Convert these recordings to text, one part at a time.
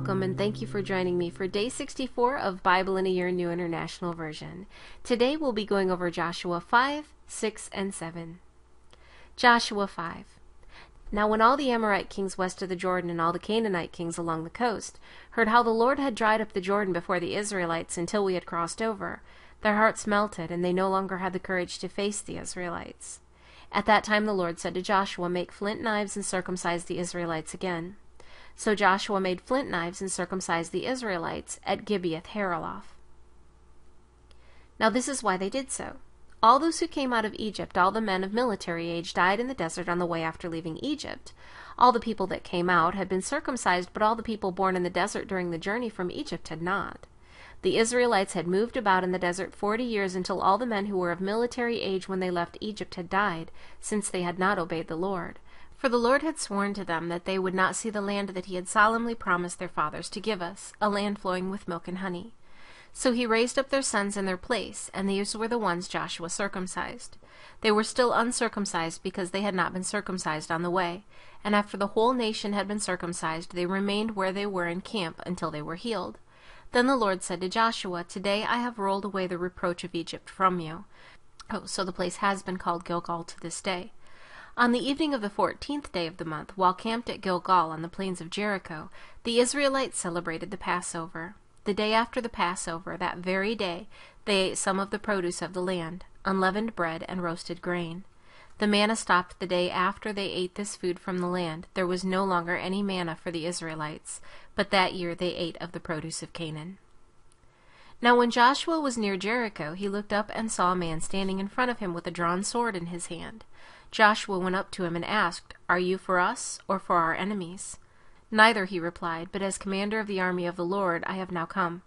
welcome and thank you for joining me for Day 64 of Bible in a Year New International Version. Today we'll be going over Joshua 5, 6, and 7. Joshua 5. Now when all the Amorite kings west of the Jordan and all the Canaanite kings along the coast heard how the Lord had dried up the Jordan before the Israelites until we had crossed over, their hearts melted, and they no longer had the courage to face the Israelites. At that time the Lord said to Joshua, "Make flint knives and circumcise the Israelites again." So Joshua made flint knives and circumcised the Israelites at Gibeath-Haaraloth. Now this is why they did so. All those who came out of Egypt, all the men of military age, died in the desert on the way after leaving Egypt. All the people that came out had been circumcised, but all the people born in the desert during the journey from Egypt had not. The Israelites had moved about in the desert 40 years until all the men who were of military age when they left Egypt had died, since they had not obeyed the Lord. For the Lord had sworn to them that they would not see the land that he had solemnly promised their fathers to give us, a land flowing with milk and honey. So he raised up their sons in their place, and these were the ones Joshua circumcised. They were still uncircumcised because they had not been circumcised on the way, and after the whole nation had been circumcised, they remained where they were in camp until they were healed. Then the Lord said to Joshua, "Today I have rolled away the reproach of Egypt from you." So the place has been called Gilgal to this day. On the evening of the 14th day of the month, while camped at Gilgal on the plains of Jericho, the Israelites celebrated the Passover. The day after the Passover, that very day, they ate some of the produce of the land, unleavened bread and roasted grain. The manna stopped the day after they ate this food from the land. There was no longer any manna for the Israelites, but that year they ate of the produce of Canaan. Now when Joshua was near Jericho, he looked up and saw a man standing in front of him with a drawn sword in his hand. Joshua went up to him and asked, "Are you for us or for our enemies?" "Neither," he replied, "but as commander of the army of the Lord I have now come."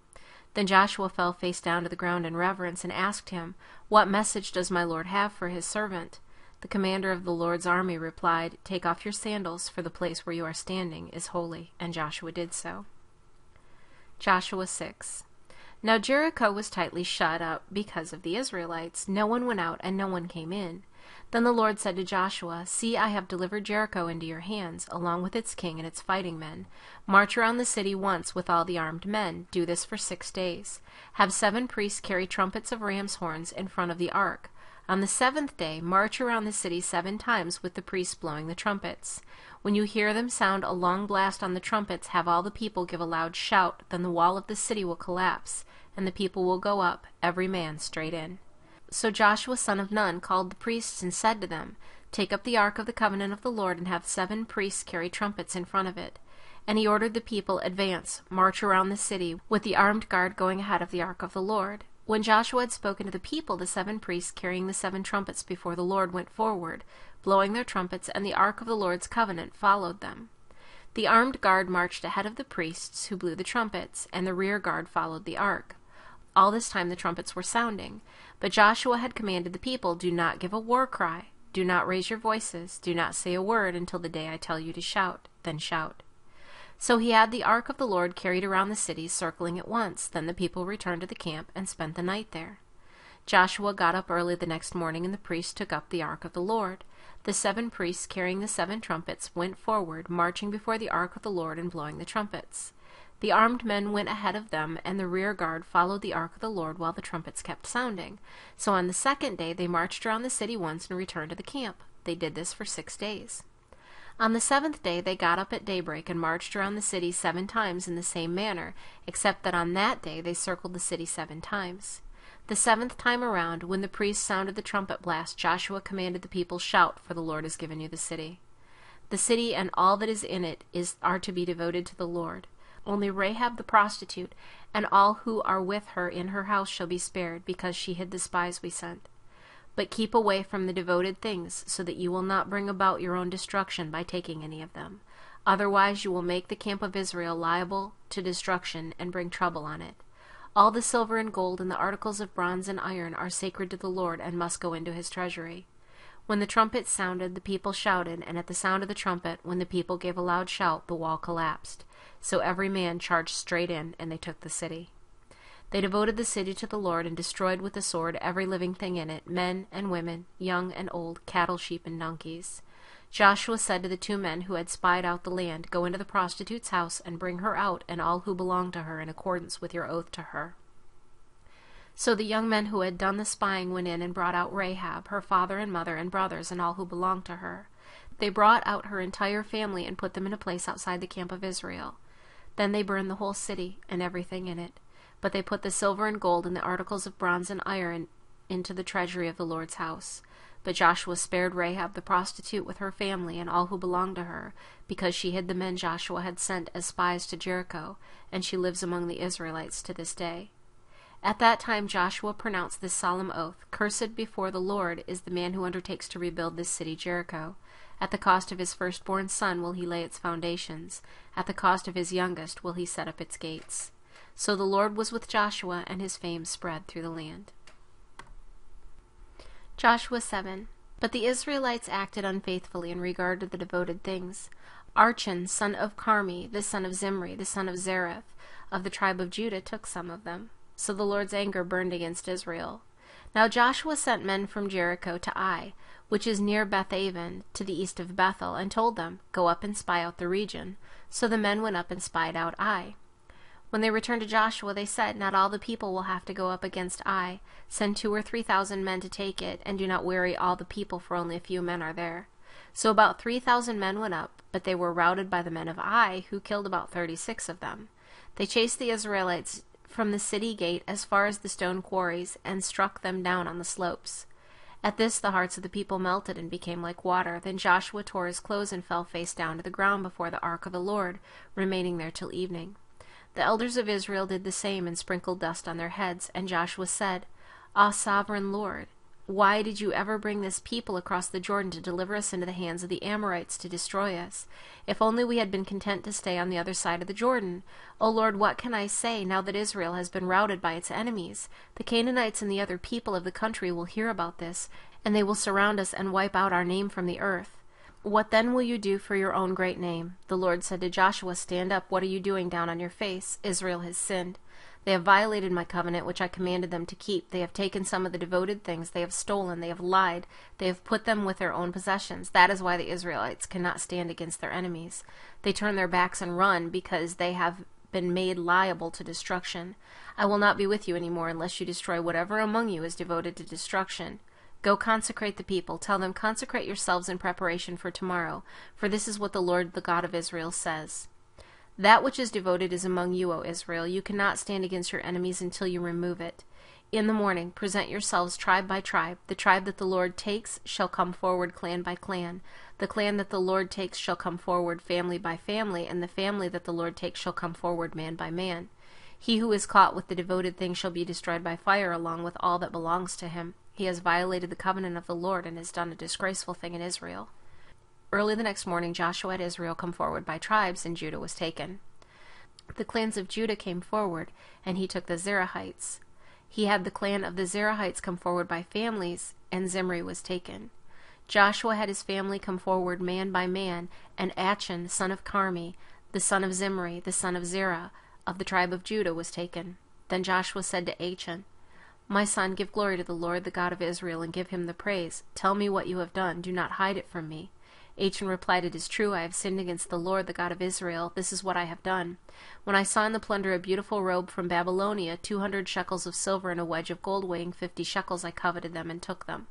Then Joshua fell face down to the ground in reverence and asked him, "What message does my Lord have for his servant?" The commander of the Lord's army replied, "Take off your sandals, for the place where you are standing is holy." And Joshua did so. Joshua 6. Now Jericho was tightly shut up because of the Israelites. No one went out and no one came in. Then the Lord said to Joshua, "See, I have delivered Jericho into your hands, along with its king and its fighting men. March around the city once with all the armed men. Do this for 6 days. Have 7 priests carry trumpets of ram's horns in front of the ark. On the 7th day, march around the city 7 times with the priests blowing the trumpets. When you hear them sound a long blast on the trumpets, have all the people give a loud shout. Then the wall of the city will collapse, and the people will go up, every man straight in." So Joshua son of Nun called the priests and said to them, "Take up the ark of the covenant of the Lord and have 7 priests carry trumpets in front of it." And he ordered the people, "Advance, march around the city, with the armed guard going ahead of the ark of the Lord." When Joshua had spoken to the people, the 7 priests carrying the 7 trumpets before the Lord went forward, blowing their trumpets, and the ark of the Lord's covenant followed them. The armed guard marched ahead of the priests who blew the trumpets, and the rear guard followed the ark. All this time the trumpets were sounding, but Joshua had commanded the people, "Do not give a war cry, do not raise your voices, do not say a word until the day I tell you to shout, then shout." So he had the ark of the Lord carried around the city, circling it once. Then the people returned to the camp and spent the night there. Joshua got up early the next morning, and the priests took up the ark of the Lord. The 7 priests carrying the 7 trumpets went forward, marching before the ark of the Lord and blowing the trumpets. The armed men went ahead of them, and the rear guard followed the ark of the Lord while the trumpets kept sounding. So on the 2nd day they marched around the city once and returned to the camp. They did this for 6 days. On the 7th day they got up at daybreak and marched around the city 7 times in the same manner, except that on that day they circled the city 7 times. The 7th time around, when the priests sounded the trumpet blast, Joshua commanded the people, "Shout, for the Lord has given you the city." The city and all that is in it are to be devoted to the Lord. Only Rahab the prostitute and all who are with her in her house shall be spared, because she hid the spies we sent. But keep away from the devoted things, so that you will not bring about your own destruction by taking any of them. Otherwise you will make the camp of Israel liable to destruction and bring trouble on it. All the silver and gold and the articles of bronze and iron are sacred to the Lord and must go into his treasury. When the trumpet sounded, the people shouted, and at the sound of the trumpet, when the people gave a loud shout, the wall collapsed. So every man charged straight in, and they took the city. They devoted the city to the Lord and destroyed with the sword every living thing in it, men and women, young and old, cattle, sheep, and donkeys. Joshua said to the 2 men who had spied out the land, "Go into the prostitute's house and bring her out and all who belong to her in accordance with your oath to her." So the young men who had done the spying went in and brought out Rahab, her father and mother and brothers, and all who belonged to her. They brought out her entire family and put them in a place outside the camp of Israel. Then they burned the whole city and everything in it. But they put the silver and gold and the articles of bronze and iron into the treasury of the Lord's house. But Joshua spared Rahab the prostitute with her family and all who belonged to her, because she hid the men Joshua had sent as spies to Jericho, and she lives among the Israelites to this day. At that time Joshua pronounced this solemn oath, "Cursed before the Lord is the man who undertakes to rebuild this city Jericho. At the cost of his firstborn son will he lay its foundations. At the cost of his youngest will he set up its gates." So the Lord was with Joshua, and his fame spread through the land. Joshua 7. But the Israelites acted unfaithfully in regard to the devoted things. Achan, son of Carmi, the son of Zimri, the son of Zereth, of the tribe of Judah, took some of them. So the Lord's anger burned against Israel. Now Joshua sent men from Jericho to Ai, which is near Bethaven, to the east of Bethel, and told them, "Go up and spy out the region." So the men went up and spied out Ai. When they returned to Joshua, they said, "Not all the people will have to go up against Ai. Send 2,000 or 3,000 men to take it, and do not weary all the people, for only a few men are there." So about 3,000 men went up, but they were routed by the men of Ai, who killed about 36 of them. They chased the Israelites from the city gate as far as the stone quarries, and struck them down on the slopes. At this the hearts of the people melted and became like water. Then Joshua tore his clothes and fell face down to the ground before the ark of the Lord, remaining there till evening. The elders of Israel did the same and sprinkled dust on their heads, and Joshua said, "Ah, sovereign Lord, why did you ever bring this people across the Jordan to deliver us into the hands of the Amorites to destroy us? If only we had been content to stay on the other side of the Jordan. O Lord, what can I say now that Israel has been routed by its enemies? The Canaanites and the other people of the country will hear about this, and they will surround us and wipe out our name from the earth. What then will you do for your own great name?" The Lord said to Joshua, "Stand up, what are you doing down on your face? Israel has sinned. They have violated my covenant which I commanded them to keep. They have taken some of the devoted things, they have stolen, they have lied, they have put them with their own possessions. That is why the Israelites cannot stand against their enemies. They turn their backs and run, because they have been made liable to destruction. I will not be with you any more unless you destroy whatever among you is devoted to destruction. Go consecrate the people. Tell them, consecrate yourselves in preparation for tomorrow, for this is what the Lord, the God of Israel, says. That which is devoted is among you, O Israel. You cannot stand against your enemies until you remove it. In the morning present yourselves tribe by tribe. The tribe that the Lord takes shall come forward clan by clan. The clan that the Lord takes shall come forward family by family, and the family that the Lord takes shall come forward man by man. He who is caught with the devoted thing shall be destroyed by fire, along with all that belongs to him. He has violated the covenant of the Lord and has done a disgraceful thing in Israel." Early the next morning Joshua had Israel come forward by tribes, and Judah was taken. The clans of Judah came forward, and he took the Zerahites. He had the clan of the Zerahites come forward by families, and Zimri was taken. Joshua had his family come forward man by man, and Achan, son of Carmi, the son of Zimri, the son of Zerah, of the tribe of Judah, was taken. Then Joshua said to Achan, "My son, give glory to the Lord, the God of Israel, and give him the praise. Tell me what you have done. Do not hide it from me." Achan replied, "It is true, I have sinned against the Lord, the God of Israel. This is what I have done. When I saw in the plunder a beautiful robe from Babylonia, 200 shekels of silver and a wedge of gold weighing 50 shekels, I coveted them and took them.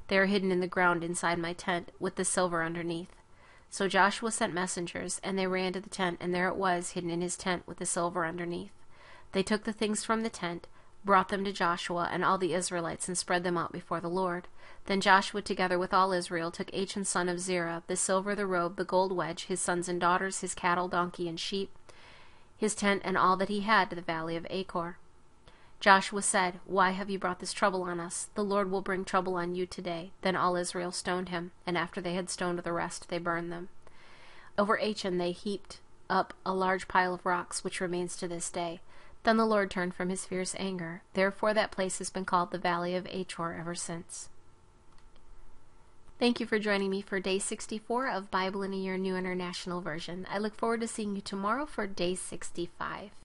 They are hidden in the ground inside my tent, with the silver underneath." So Joshua sent messengers, and they ran to the tent, and there it was, hidden in his tent, with the silver underneath. They took the things from the tent, brought them to Joshua and all the Israelites, and spread them out before the Lord. Then Joshua, together with all Israel, took Achan son of Zerah, the silver, the robe, the gold wedge, his sons and daughters, his cattle, donkey, and sheep, his tent, and all that he had, to the valley of Achor. Joshua said, "Why have you brought this trouble on us? The Lord will bring trouble on you today." Then all Israel stoned him, and after they had stoned the rest, they burned them. Over Achan they heaped up a large pile of rocks, which remains to this day. Then the Lord turned from his fierce anger. Therefore that place has been called the Valley of Achor ever since. Thank you for joining me for Day 64 of Bible in a Year New International Version. I look forward to seeing you tomorrow for Day 65.